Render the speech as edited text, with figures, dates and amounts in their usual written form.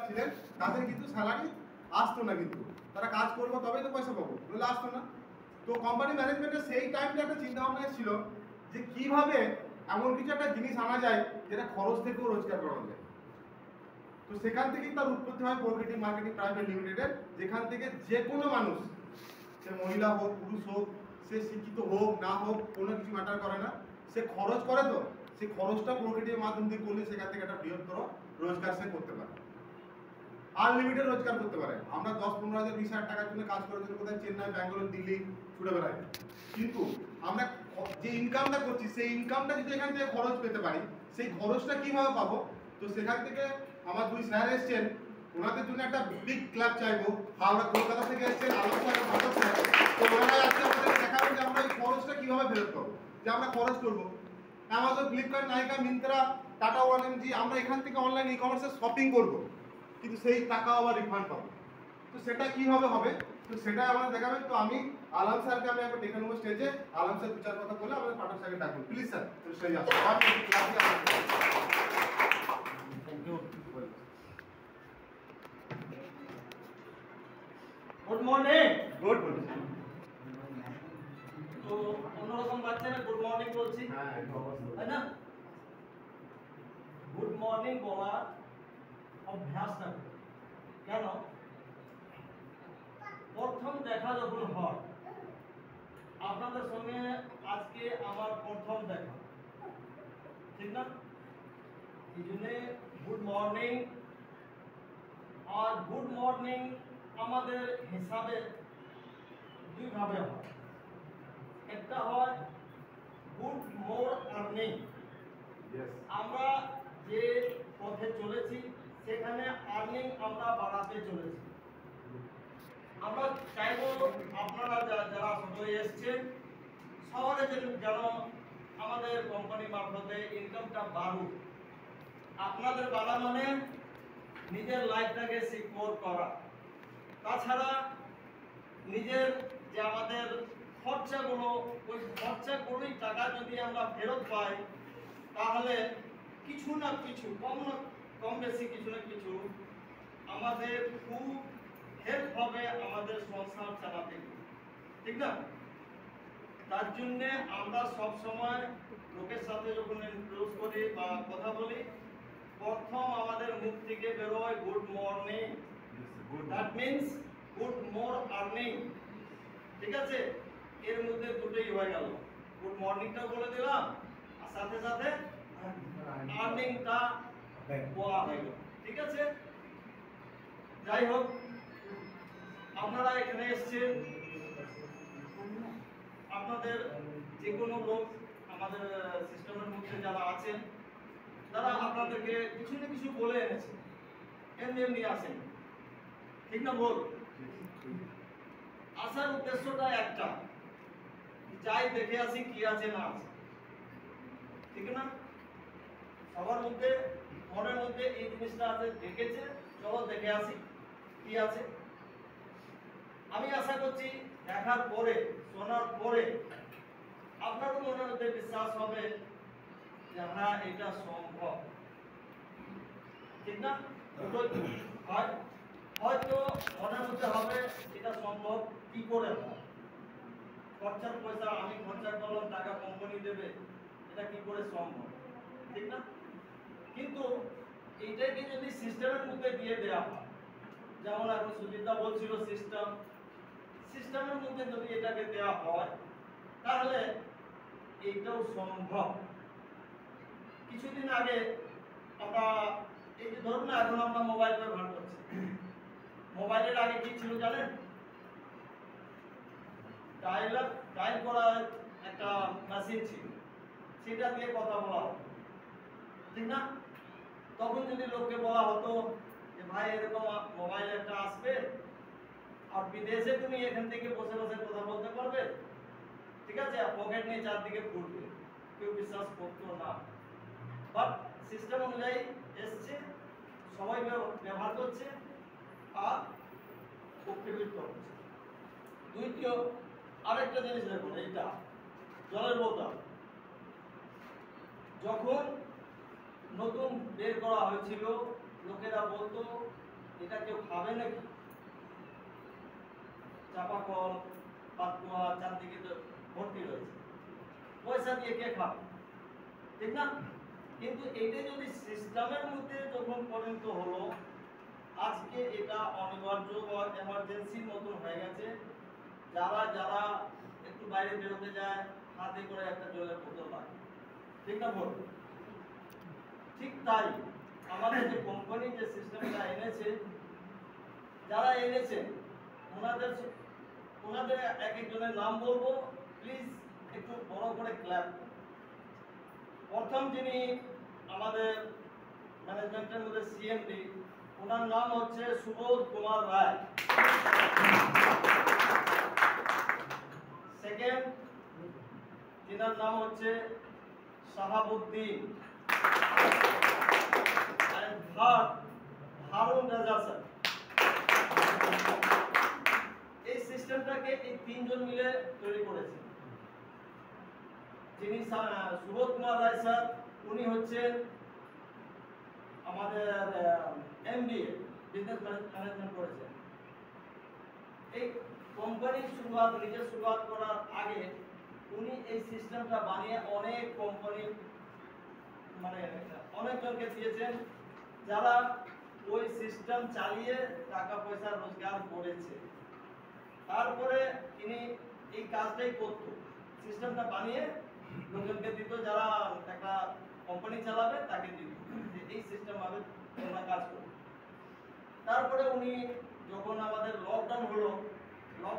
ছিলেন তাদের কিন্তু স্যালারি আসতো না, কিন্তু তারা কাজ করবো তবেই তো পয়সা পাবো, বলে আসতো না। তো কোম্পানি ম্যানেজমেন্টের সেই টাইমটা একটা চিন্তা ভাবনা এসেছিল যে কিভাবে এমন কিছু একটা জিনিস আনা যায় যেটা খরচ থেকেও রোজগার করা যায়। তো সেখান থেকেই তার উৎপত্তি হয় প্রোগ্রেটিভ মার্কেটিং প্রাইভেট লিমিটেডের, যেখান থেকে যে কোনো মানুষ, সে মহিলা হোক পুরুষ হোক, সে শিক্ষিত হোক না হোক, কোনো কিছু ম্যাটার করে না, সে খরচ করে, তো সেই খরচটা প্রোগ্রেটিভের মাধ্যম দিয়ে করলে সেখান থেকে একটা বৃহত্তর রোজগার সে করতে পারে, আনলিমিটেড রোজগার করতে পারে। আমরা 10-15,000 20,000 টাকার জন্য কাজ করার জন্য কোথায় চেন্নাই, ব্যাঙ্গালোর, দিল্লি ছুটে বেড়াই, কিন্তু আমরা যে ইনকামটা করছি সেই ইনকামটা যদি এখান থেকে খরচ পেতে পারি, সেই খরচটা কিভাবে পাবো? তো সেখান থেকে আমার 2 স্যার এসছেন, ওনাদের জন্য একটা বিগ ক্লাব চাইবো। হাওড়া কলকাতা থেকে এসছেন আলোক স্যার, ভারত স্যার। তো ওনারা আজকে আমাদের দেখাবেন যে আমরা এই খরচটা কিভাবে ফেরত পাবো, যে আমরা খরচ করবো। অ্যামাজন, ফ্লিপকার্ট, নাইকা, মিন্ত্রা, টাটা, ওয়ালএনজি, আমরা এখান থেকে অনলাইন ই কমার্সে শপিং করবো, কিন্তু সেই টাকা আবার রিফান্ড পাবো। তো সেটা কিভাবে হবে, তো সেটা আমাদের দেখাবেন। তো আমি আলম স্যারকে আমি একবার ডেকে নেবো স্টেজে। আলম স্যার 2-4 কথা বলে আমাদের পাঠক স্যারকে ডাকুন, প্লিজ স্যার। তো সেই আসুন। Thank you. Good morning. Good morning. তো অন্যরকম বাচ্চা না গুড মর্নিং বলছি, হ্যাঁ তাই না? গুড মর্নিং বলার অভ্যাস না, কেন? প্রথম দেখা যখন হয়, আপনাদের সঙ্গে আজকে আমার প্রথম দেখা, ঠিক না? এই জন্য গুড মর্নিং। আর গুড মর্নিং আমাদের হিসাবে দুইভাবে হয়। একটা হয় গুড মোর আর্নিং, আমরা যে পথে চলেছি সেখানে আর্নিং আমরা বাড়াতে চলেছি। আমরা চাইব আপনারা যারা সবাই এসছেন শহরে যেন আমাদের কোম্পানি মারফতে ইনকামটা বাড়ুক। আপনাদের বাড়া মানে নিজের লাইফটাকে সিকিউর করা, তাছাড়া নিজের যে আমাদের খরচাগুলো, ওই খরচাগুলোই টাকা যদি আমরা ফেরত পাই, তাহলে কিছু না কিছু কম বেশি কিছু না কিছু আমাদের খুব হেল্প হবে আমাদের সংসার চালাতে, ঠিক না? তার জন্যে আমরা সব সময় লোকের সাথে যখন ইন্ট্রোডিউস করি বা কথা বলি, প্রথম আমাদের মুখ থেকে বেরোয় good morning. That means good more earning, ঠিক আছে? এর মধ্যে দুটোই হয়ে গেল, গুড মর্নিংটা বলে দিলাম আর সাথে সাথে আর্নিংটা বলা হয়ে গেল, ঠিক আছে? যাই হোক, আপনারা এখানে এসেছেন, আপনাদের যে কোনো লোক আমাদের সিস্টেমের মধ্যে যারা আছেন তারা আপনাদেরকে কিছু না কিছু বলে এনেছে, এমনি আসেন, ঠিক না? বল, আসার উদ্দেশ্যটা একটা, যাই দেখে আসি কি আছে না আছে, ঠিক না? সবার মধ্যে মনের মধ্যে এই জিনিসটা আছে, দেখেছে, চলো দেখে আসি কি আছে। আমি আশা করছি দেখার পরে, শোনার পরে আপনারও মনের মধ্যে বিশ্বাস হবে যে হ্যাঁ এটা সম্ভব, ঠিক না? হয়তো মনের মধ্যে হবে এটা সম্ভব, কি করে হয়? খরচার পয়সা আমি খরচা করলাম, টাকা কোম্পানি দেবে, এটা কি করে সম্ভব, ঠিক না? কিন্তু এইটাকে যদি সিস্টেমের মধ্যে দিয়ে দেওয়া হয়, যেমন এখন সুজিতা বলছিল সিস্টেমের মধ্যে যদি এটাকে দেওয়া হয়, তাহলে এইটাও সম্ভব। কিছুদিন আগে আমরা এই যে ধরুন না, এখন আমরা মোবাইল ব্যবহার করছি, মোবাইলের আগে কি ছিল জানেন? ডায়াল করা একটা মেশিন ছিল, সেটা দিয়ে কথা বলা হতো, ঠিক না? তখন যদি লোককে বলা হতো যে ভাই এরকম মোবাইল একটা আসবে আর বিদেশে তুমি এখান থেকে বসে বসে কথা বলতে পারবে, ঠিক আছে, পকেট নিয়ে চারদিকে ঘুরবে, কেউ বিশ্বাস করতো না। বাট সিস্টেম অনুযায়ী এসছে, সবাই ব্যবহার করছে আর উপকৃত হচ্ছে। দ্বিতীয় আরেকটা জিনিস দেখুন, এইটা জলের বোতল যখন নতুন বের করা হয়েছিল, লোকেরা বলতো এটা কেউ খাবে নাকি? চাপা কল, পাতকুয়া, চারদিকে তো ভর্তি রয়েছে, পয়সা দিয়ে কে খাবে, ঠিক না? কিন্তু এটা যদি সিস্টেমের মধ্যে যখন পরিণত হলো, আজকে এটা অনিবার্য বা এমার্জেন্সির মতন হয়ে গেছে। যারা যারা একটু বাইরে বেরোতে যায়, হাতে করে একটা জলের বোতল লাগে, ঠিক না বল? ঠিক তাই আমাদের যে কোম্পানি যে সিস্টেমটা এনেছে, যারা এনেছে ওনাদের এক একজনের নাম বলবো, প্লিজ একটু বড় করে ক্ল্যাপ। প্রথম যিনি আমাদের ম্যানেজমেন্টের মধ্যে সিএমডি, ওনার নাম হচ্ছে সুবোধ কুমার রায়। সেকেন্ড, যিনার নাম হচ্ছে শাহাবুদ্দিন। and third, হারুন রাজা স্যার। এই সিস্টেমটাকে এই তিনজন মিলে তৈরি করেছে। যিনি সুবোধ কুমার রায় স্যার, উনি হচ্ছেন আমাদের এমবিএ, বিজনেস ম্যানেজমেন্ট করেছেন। এই কোম্পানির নিজের শুরুয়াত করার আগে উনি এই সিস্টেমটা বানিয়ে অনেক কোম্পানি অনেকজনকে দিয়েছেন, যারা ওই সিস্টেম চালিয়ে টাকা পয়সা রোজগার করেছে। তারপরে তিনি এই কাজটাই করতো, সিস্টেমটা বানিয়ে লোকজনকে দিত, যারা একটা কোম্পানি চালাবে তাকে দিত, যে এই সিস্টেম ভাবে তোমরা কাজ করো। তারপরে উনি যখন আমাদের লকডাউন হলো, লকডাউন